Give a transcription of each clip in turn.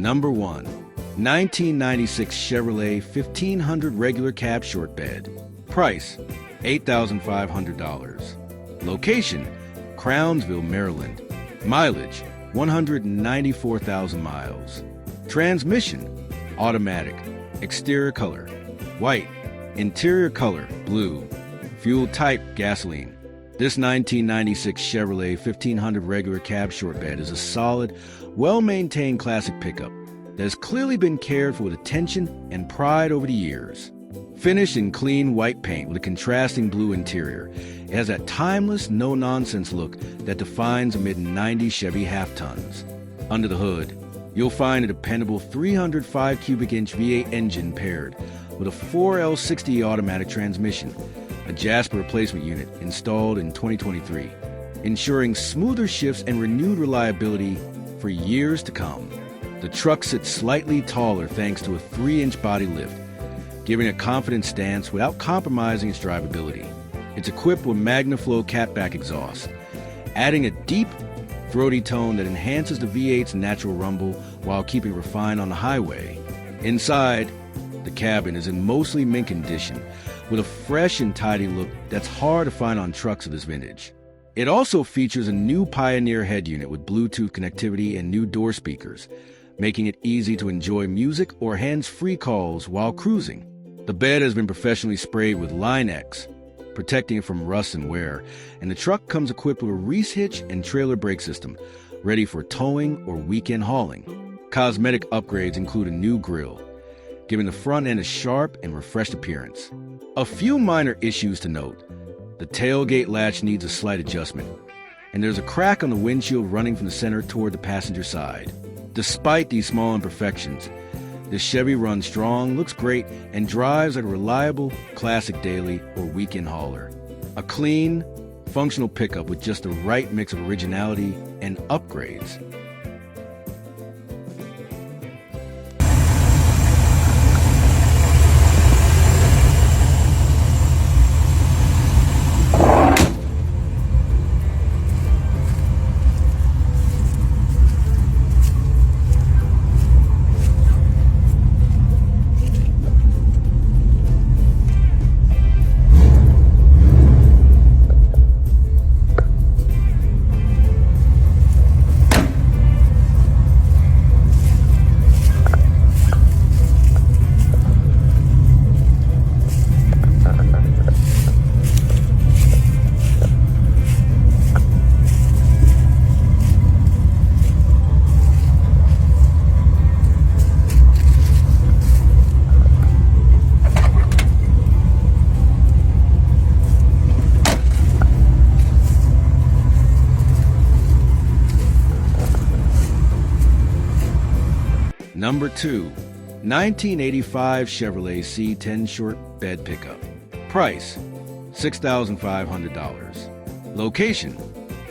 Number 1. 1996 Chevrolet 1500 regular cab short bed. Price, $8,500. Location, Crownsville, Maryland. Mileage, 194,000 miles. Transmission, automatic. Exterior color, white. Interior color, blue. Fuel type, gasoline. This 1996 Chevrolet 1500 regular cab short bed is a solid, well-maintained classic pickup that has clearly been cared for with attention and pride over the years. Finished in clean white paint with a contrasting blue interior, it has that timeless, no-nonsense look that defines a mid-90s Chevy half-tons. Under the hood, you'll find a dependable 305 cubic inch V8 engine paired with a 4L60 automatic transmission, a Jasper replacement unit installed in 2023, ensuring smoother shifts and renewed reliability for years to come. The truck sits slightly taller thanks to a 3-inch body lift, giving a confident stance without compromising its drivability. It's equipped with MagnaFlow catback exhaust, adding a deep, throaty tone that enhances the V8's natural rumble while keeping refined on the highway. Inside, the cabin is in mostly mint condition, with a fresh and tidy look that's hard to find on trucks of this vintage. It also features a new Pioneer head unit with Bluetooth connectivity and new door speakers, making it easy to enjoy music or hands-free calls while cruising. The bed has been professionally sprayed with Line-X, protecting it from rust and wear, and the truck comes equipped with a Reese hitch and trailer brake system, ready for towing or weekend hauling. Cosmetic upgrades include a new grille, giving the front end a sharp and refreshed appearance. A few minor issues to note. The tailgate latch needs a slight adjustment, and there's a crack on the windshield running from the center toward the passenger side. Despite these small imperfections, this Chevy runs strong, looks great, and drives like a reliable, classic daily or weekend hauler. A clean, functional pickup with just the right mix of originality and upgrades. Number 2. 1985 Chevrolet C10 short bed pickup. Price, $6,500. Location,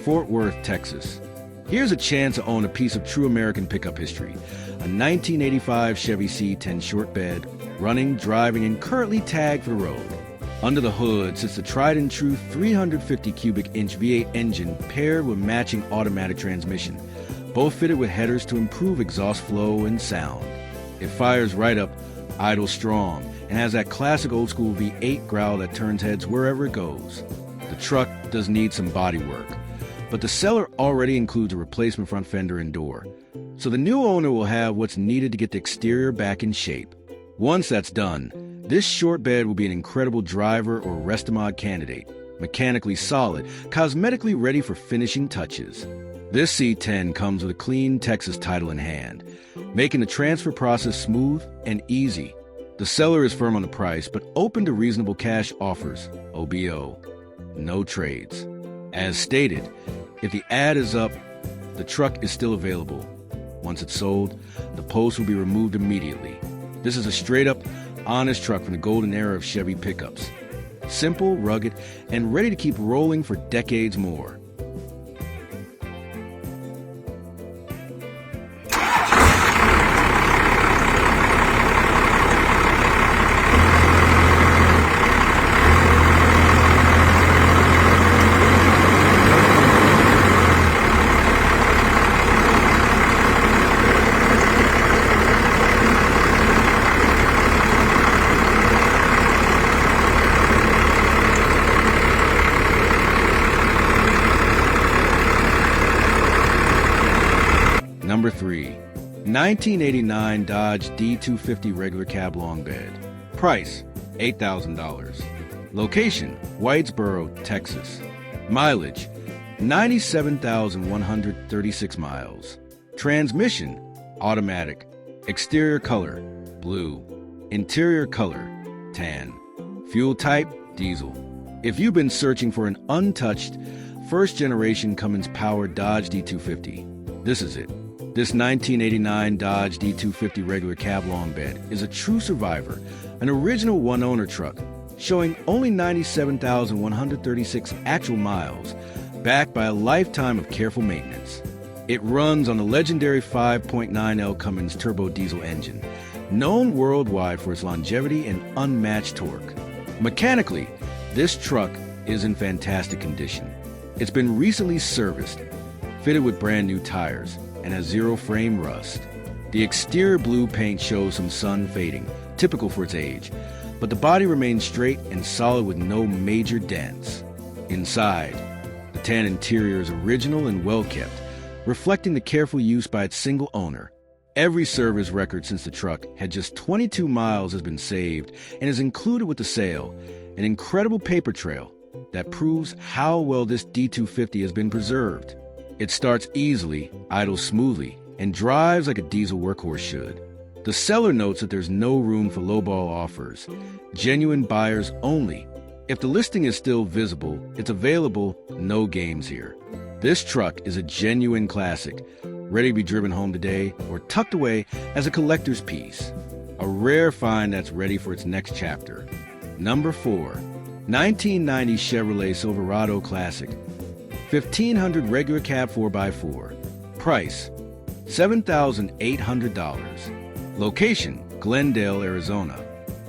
Fort Worth, Texas. Here's a chance to own a piece of true American pickup history. A 1985 Chevy C10 short bed, running, driving, and currently tagged for the road. Under the hood sits the tried and true 350 cubic inch V8 engine paired with matching automatic transmission, both fitted with headers to improve exhaust flow and sound. It fires right up, idles strong, and has that classic old school V8 growl that turns heads wherever it goes. The truck does need some body work, but the seller already includes a replacement front fender and door, so the new owner will have what's needed to get the exterior back in shape. Once that's done, this short bed will be an incredible driver or rest-a-mod candidate, mechanically solid, cosmetically ready for finishing touches. This C10 comes with a clean Texas title in hand, making the transfer process smooth and easy. The seller is firm on the price, but open to reasonable cash offers, OBO, no trades. As stated, if the ad is up, the truck is still available. Once it's sold, the post will be removed immediately. This is a straight-up, honest truck from the golden era of Chevy pickups. Simple, rugged, and ready to keep rolling for decades more. 1989 Dodge D250 regular cab long bed. Price, $8,000. Location, Whitesboro, Texas. Mileage, 97,136 miles. Transmission, automatic. Exterior color, blue. Interior color, tan. Fuel type, diesel. If you've been searching for an untouched, first-generation Cummins-powered Dodge D250, this is it. This 1989 Dodge D250 regular cab long bed is a true survivor, an original one-owner truck, showing only 97,136 actual miles, backed by a lifetime of careful maintenance. It runs on the legendary 5.9L Cummins turbo diesel engine, known worldwide for its longevity and unmatched torque. Mechanically, this truck is in fantastic condition. It's been recently serviced, fitted with brand new tires, and has zero frame rust. The exterior blue paint shows some sun fading, typical for its age, but the body remains straight and solid with no major dents. Inside, the tan interior is original and well-kept, reflecting the careful use by its single owner. Every service record since the truck had just 22 miles has been saved and is included with the sale, an incredible paper trail that proves how well this D250 has been preserved. It starts easily, idles smoothly, and drives like a diesel workhorse should. The seller notes that there's no room for lowball offers. Genuine buyers only. If the listing is still visible, it's available, no games here. This truck is a genuine classic, ready to be driven home today or tucked away as a collector's piece. A rare find that's ready for its next chapter. Number 4. 1990 Chevrolet Silverado Classic. 1500 regular cab 4x4. Price, $7,800. Location, Glendale, Arizona.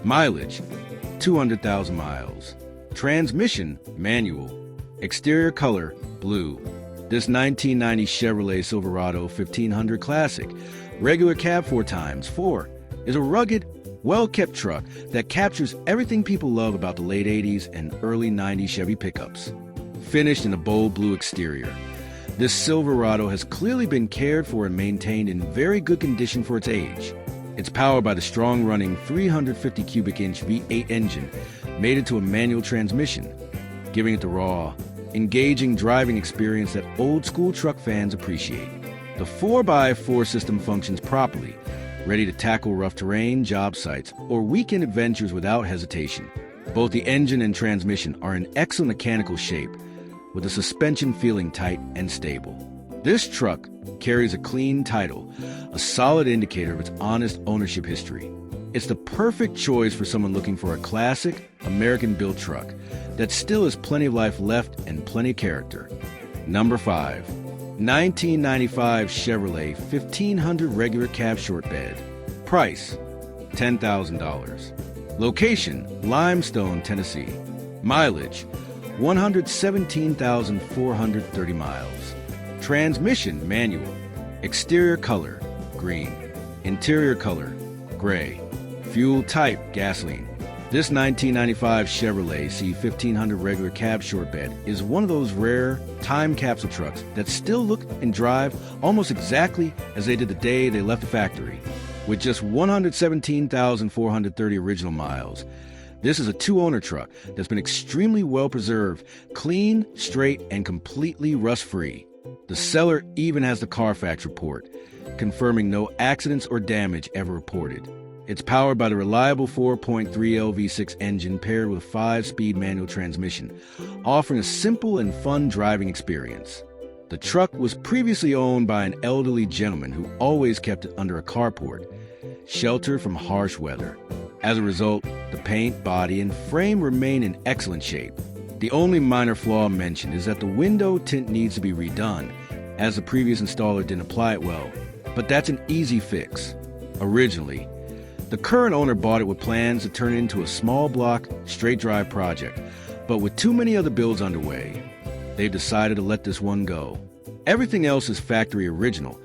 Mileage, 200,000 miles. Transmission, manual. Exterior color, blue. This 1990 Chevrolet Silverado 1500 Classic, regular cab 4x4, is a rugged, well-kept truck that captures everything people love about the late 80s and early 90s Chevy pickups. Finished in a bold blue exterior, this Silverado has clearly been cared for and maintained in very good condition for its age. It's powered by the strong-running 350 cubic inch V8 engine made into a manual transmission, giving it the raw, engaging driving experience that old-school truck fans appreciate. The 4x4 system functions properly, ready to tackle rough terrain, job sites, or weekend adventures without hesitation. Both the engine and transmission are in excellent mechanical shape, with the suspension feeling tight and stable. This truck carries a clean title, a solid indicator of its honest ownership history. It's the perfect choice for someone looking for a classic, American-built truck that still has plenty of life left and plenty of character. Number 5. 1995 Chevrolet 1500 regular cab short bed. Price, $10,000. Location, Limestone, Tennessee. Mileage, 117,430 miles. Transmission, manual. Exterior color, green. Interior color, gray. Fuel type, gasoline. This 1995 Chevrolet C1500 regular cab short bed is one of those rare time capsule trucks that still look and drive almost exactly as they did the day they left the factory. With just 117,430 original miles, this is a two-owner truck that's been extremely well preserved, clean, straight, and completely rust-free. The seller even has the Carfax report, confirming no accidents or damage ever reported. It's powered by the reliable 4.3L V6 engine paired with a 5-speed manual transmission, offering a simple and fun driving experience. The truck was previously owned by an elderly gentleman who always kept it under a carport, sheltered from harsh weather. As a result, the paint, body, and frame remain in excellent shape. The only minor flaw mentioned is that the window tint needs to be redone, as the previous installer didn't apply it well, but that's an easy fix. Originally, the current owner bought it with plans to turn it into a small block, straight drive project, but with too many other builds underway, they've decided to let this one go. Everything else is factory original,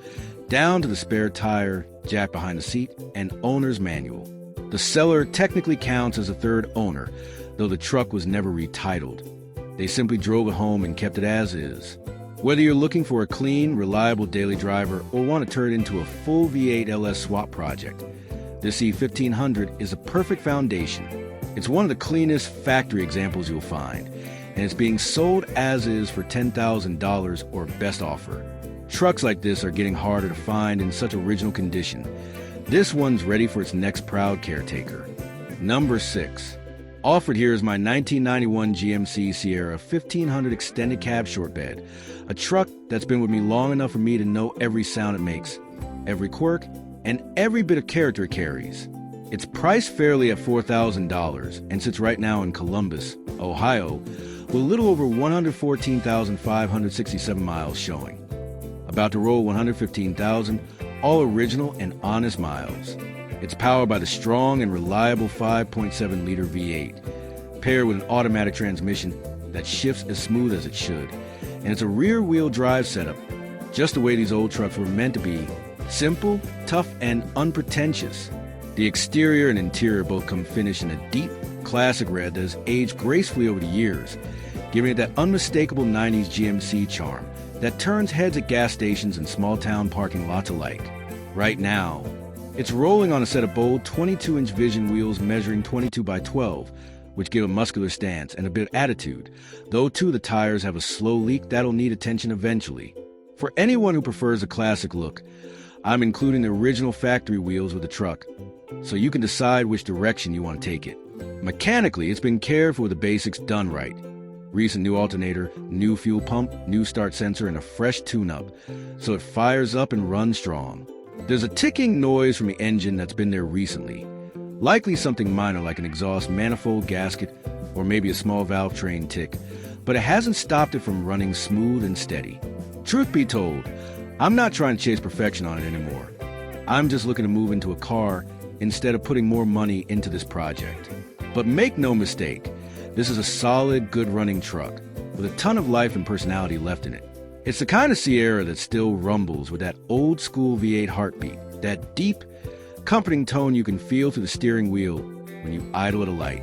down to the spare tire, jack behind the seat, and owner's manual. The seller technically counts as a third owner, though the truck was never retitled. They simply drove it home and kept it as is. Whether you're looking for a clean, reliable daily driver or want to turn it into a full V8 LS swap project, this C1500 is a perfect foundation. It's one of the cleanest factory examples you'll find, and it's being sold as is for $10,000 or best offer. Trucks like this are getting harder to find in such original condition. This one's ready for its next proud caretaker. Number 6. Offered here is my 1991 GMC Sierra 1500 extended cab short bed, a truck that's been with me long enough for me to know every sound it makes, every quirk, and every bit of character it carries. It's priced fairly at $4,000 and sits right now in Columbus, Ohio, with a little over 114,567 miles showing. About to roll 115,000, all original and honest miles. It's powered by the strong and reliable 5.7-liter V8, paired with an automatic transmission that shifts as smooth as it should. And it's a rear-wheel drive setup, just the way these old trucks were meant to be, simple, tough, and unpretentious. The exterior and interior both come finished in a deep, classic red that has aged gracefully over the years, giving it that unmistakable 90s GMC charm that turns heads at gas stations and small-town parking lots alike. Right now, it's rolling on a set of bold 22-inch Vision wheels measuring 22 by 12, which give a muscular stance and a bit of attitude, though too the tires have a slow leak that'll need attention eventually. For anyone who prefers a classic look, I'm including the original factory wheels with the truck, so you can decide which direction you want to take it. Mechanically, it's been cared for with the basics done right. Recent new alternator, new fuel pump, new start sensor, and a fresh tune-up, so it fires up and runs strong. There's a ticking noise from the engine that's been there recently, likely something minor like an exhaust manifold gasket or maybe a small valve train tick, but it hasn't stopped it from running smooth and steady. Truth be told, I'm not trying to chase perfection on it anymore. I'm just looking to move into a car instead of putting more money into this project. But make no mistake, this is a solid, good-running truck with a ton of life and personality left in it. It's the kind of Sierra that still rumbles with that old-school V8 heartbeat, that deep, comforting tone you can feel through the steering wheel when you idle at a light.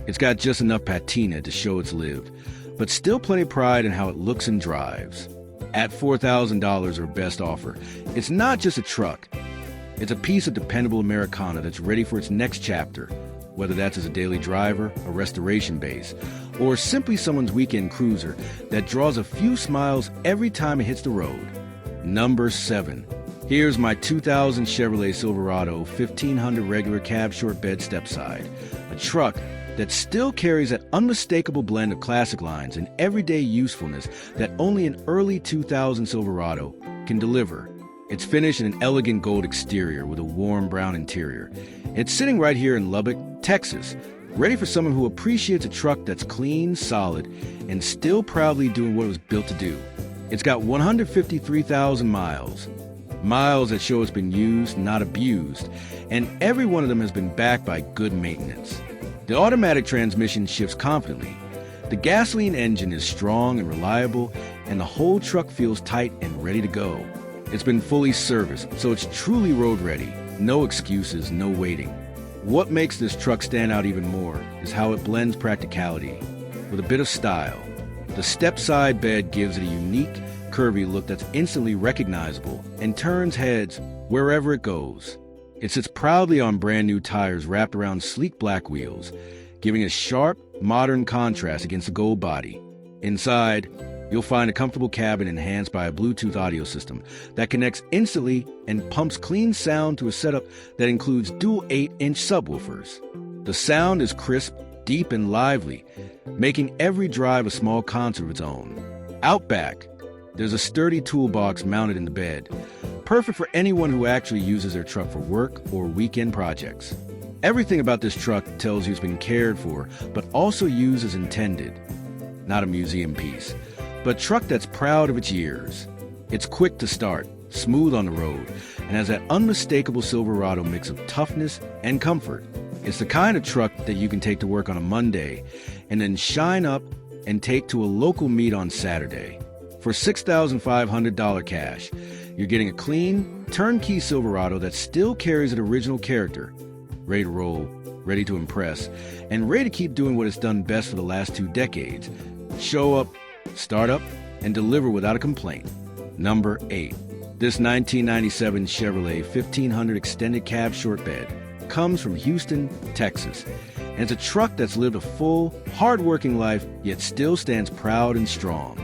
It's got just enough patina to show it's lived, but still plenty of pride in how it looks and drives. At $4,000 or best offer, it's not just a truck. It's a piece of dependable Americana that's ready for its next chapter, whether that's as a daily driver, a restoration base, or simply someone's weekend cruiser that draws a few smiles every time it hits the road. Number 7. Here's my 2000 Chevrolet Silverado 1500 regular cab short bed stepside, a truck that still carries that unmistakable blend of classic lines and everyday usefulness that only an early 2000 Silverado can deliver. It's finished in an elegant gold exterior with a warm brown interior. It's sitting right here in Lubbock, Texas, ready for someone who appreciates a truck that's clean, solid, and still proudly doing what it was built to do. It's got 153,000 miles. Miles that show it's been used, not abused, and every one of them has been backed by good maintenance. The automatic transmission shifts confidently. The gasoline engine is strong and reliable, and the whole truck feels tight and ready to go. It's been fully serviced, so it's truly road ready. No excuses, no waiting. What makes this truck stand out even more is how it blends practicality with a bit of style. The step-side bed gives it a unique, curvy look that's instantly recognizable and turns heads wherever it goes. It sits proudly on brand new tires wrapped around sleek black wheels, giving a sharp, modern contrast against the gold body. Inside, you'll find a comfortable cabin enhanced by a Bluetooth audio system that connects instantly and pumps clean sound to a setup that includes dual 8-inch subwoofers. The sound is crisp, deep, and lively, making every drive a small concert of its own. Out back, there's a sturdy toolbox mounted in the bed, perfect for anyone who actually uses their truck for work or weekend projects. Everything about this truck tells you it's been cared for, but also used as intended. Not a museum piece, but a truck that's proud of its years. It's quick to start, smooth on the road, and has that unmistakable Silverado mix of toughness and comfort. It's the kind of truck that you can take to work on a Monday and then shine up and take to a local meet on Saturday. For $6,500 cash, you're getting a clean, turnkey Silverado that still carries an original character, ready to roll, ready to impress, and ready to keep doing what it's done best for the last 2 decades. Show up, start up, and deliver without a complaint. Number 8. This 1997 Chevrolet 1500 extended cab short bed comes from Houston, Texas, and it's a truck that's lived a full, hard-working life, yet still stands proud and strong.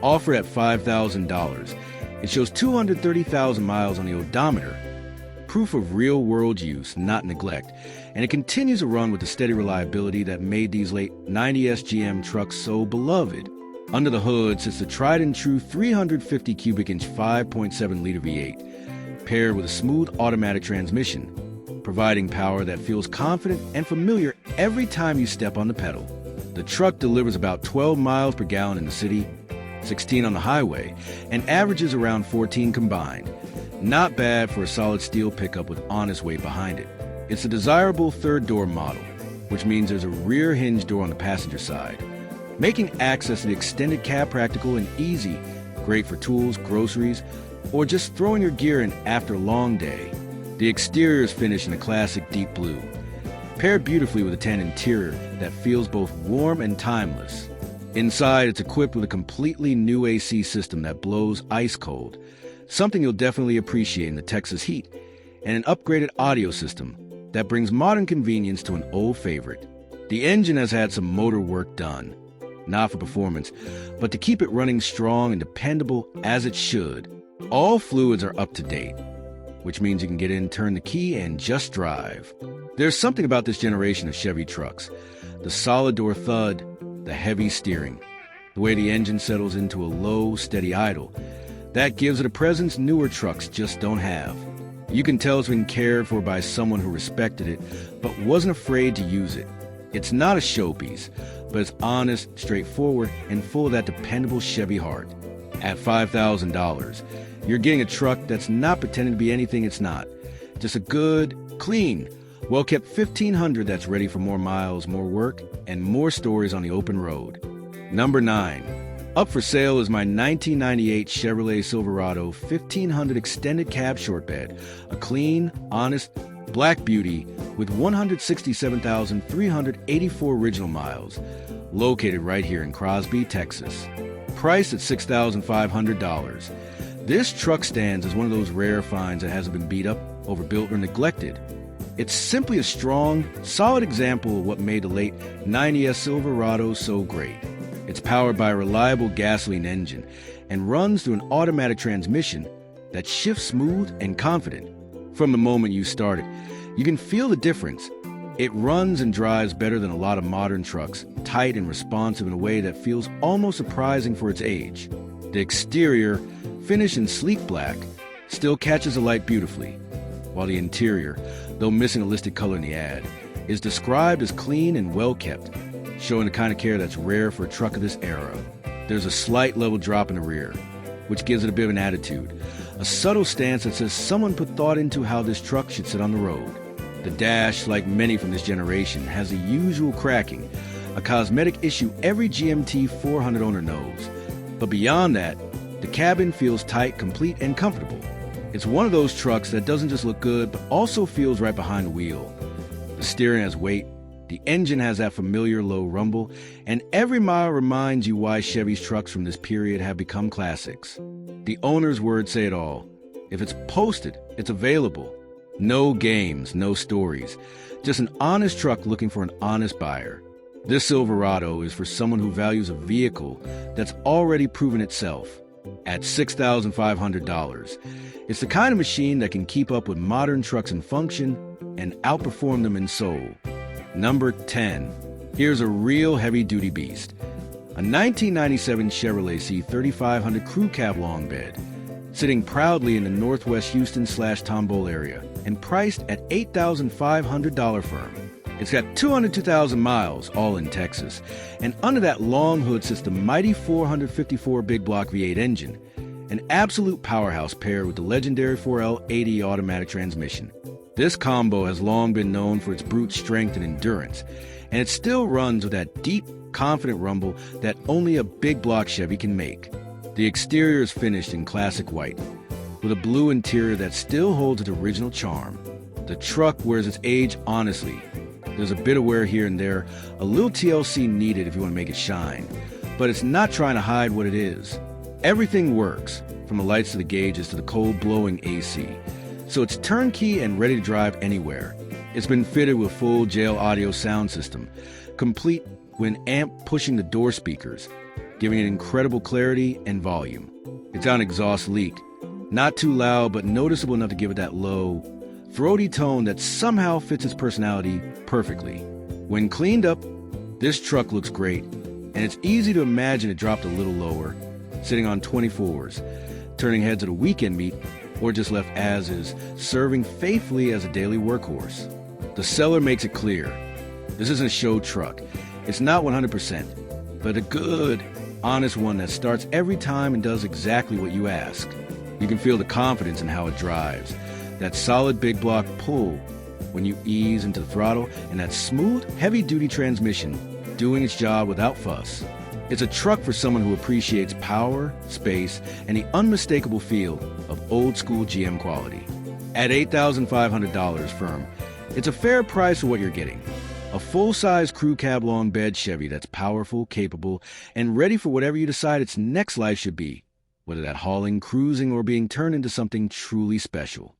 Offered at $5,000, it shows 230,000 miles on the odometer, proof of real-world use, not neglect, and it continues to run with the steady reliability that made these late 90s GM trucks so beloved. Under the hood sits the tried-and-true 350 cubic inch 5.7-liter V8, paired with a smooth automatic transmission, providing power that feels confident and familiar every time you step on the pedal. The truck delivers about 12 miles per gallon in the city, 16 on the highway, and averages around 14 combined. Not bad for a solid steel pickup with honest weight behind it. It's a desirable third-door model, which means there's a rear hinge door on the passenger side, making access to the extended cab practical and easy, great for tools, groceries, or just throwing your gear in after a long day. The exterior is finished in a classic deep blue, paired beautifully with a tan interior that feels both warm and timeless. Inside, it's equipped with a completely new AC system that blows ice cold, something you'll definitely appreciate in the Texas heat, and an upgraded audio system that brings modern convenience to an old favorite. The engine has had some motor work done, not for performance, but to keep it running strong and dependable as it should. All fluids are up to date, which means you can get in, turn the key, and just drive. There's something about this generation of Chevy trucks. The solid door thud, the heavy steering, the way the engine settles into a low, steady idle. That gives it a presence newer trucks just don't have. You can tell it's been cared for by someone who respected it, but wasn't afraid to use it. It's not a showpiece, but it's honest, straightforward, and full of that dependable Chevy heart. At $5,000, you're getting a truck that's not pretending to be anything it's not. Just a good, clean, well-kept 1500 that's ready for more miles, more work, and more stories on the open road. Number 9. Up for sale is my 1998 Chevrolet Silverado 1500 extended cab short bed, a clean, honest, black beauty with 167,384 original miles, located right here in Crosby, Texas. Priced at $6,500. This truck stands as one of those rare finds that hasn't been beat up, overbuilt, or neglected. It's simply a strong, solid example of what made the late 90s Silverado so great. It's powered by a reliable gasoline engine and runs through an automatic transmission that shifts smooth and confident. From the moment you start it, you can feel the difference. It runs and drives better than a lot of modern trucks, tight and responsive in a way that feels almost surprising for its age. The exterior, finished in sleek black, still catches the light beautifully, while the interior, though missing a listed color in the ad, is described as clean and well-kept, showing the kind of care that's rare for a truck of this era. There's a slight level drop in the rear, which gives it a bit of an attitude, a subtle stance that says someone put thought into how this truck should sit on the road. The dash, like many from this generation, has the usual cracking, a cosmetic issue every GMT 400 owner knows. But beyond that, the cabin feels tight, complete, and comfortable. It's one of those trucks that doesn't just look good, but also feels right behind the wheel. The steering has weight, the engine has that familiar low rumble, and every mile reminds you why Chevy's trucks from this period have become classics. The owner's words say it all. If it's posted, it's available. No games, no stories. Just an honest truck looking for an honest buyer. This Silverado is for someone who values a vehicle that's already proven itself. At $6,500, it's the kind of machine that can keep up with modern trucks in function and outperform them in soul. Number 10. Here's a real heavy-duty beast. A 1997 Chevrolet C3500 crew cab long bed, sitting proudly in the northwest Houston/Tomball area and priced at $8,500 firm. It's got 202,000 miles, all in Texas, and under that long hood sits the mighty 454 big block V8 engine, an absolute powerhouse paired with the legendary 4L80 automatic transmission. This combo has long been known for its brute strength and endurance, and it still runs with that deep, confident rumble that only a big block Chevy can make. The exterior is finished in classic white, with a blue interior that still holds its original charm. The truck wears its age honestly. There's a bit of wear here and there, a little TLC needed if you want to make it shine, but it's not trying to hide what it is. Everything works, from the lights to the gauges to the cold-blowing AC. So it's turnkey and ready to drive anywhere. It's been fitted with full jail audio sound system, complete with an amp pushing the door speakers, giving it incredible clarity and volume. It's on exhaust leak, not too loud but noticeable enough to give it that low, throaty tone that somehow fits its personality perfectly. When cleaned up, this truck looks great, and it's easy to imagine it dropped a little lower, sitting on 24s, turning heads at a weekend meet, or just left as is, serving faithfully as a daily workhorse. The seller makes it clear, this isn't a show truck. It's not 100%, but a good, honest one that starts every time and does exactly what you ask. You can feel the confidence in how it drives, that solid big block pull when you ease into the throttle, and that smooth, heavy-duty transmission doing its job without fuss. It's a truck for someone who appreciates power, space, and the unmistakable feel of old-school GM quality. At $8,500 firm, it's a fair price for what you're getting. A full-size crew cab long bed Chevy that's powerful, capable, and ready for whatever you decide its next life should be, whether that hauling, cruising, or being turned into something truly special.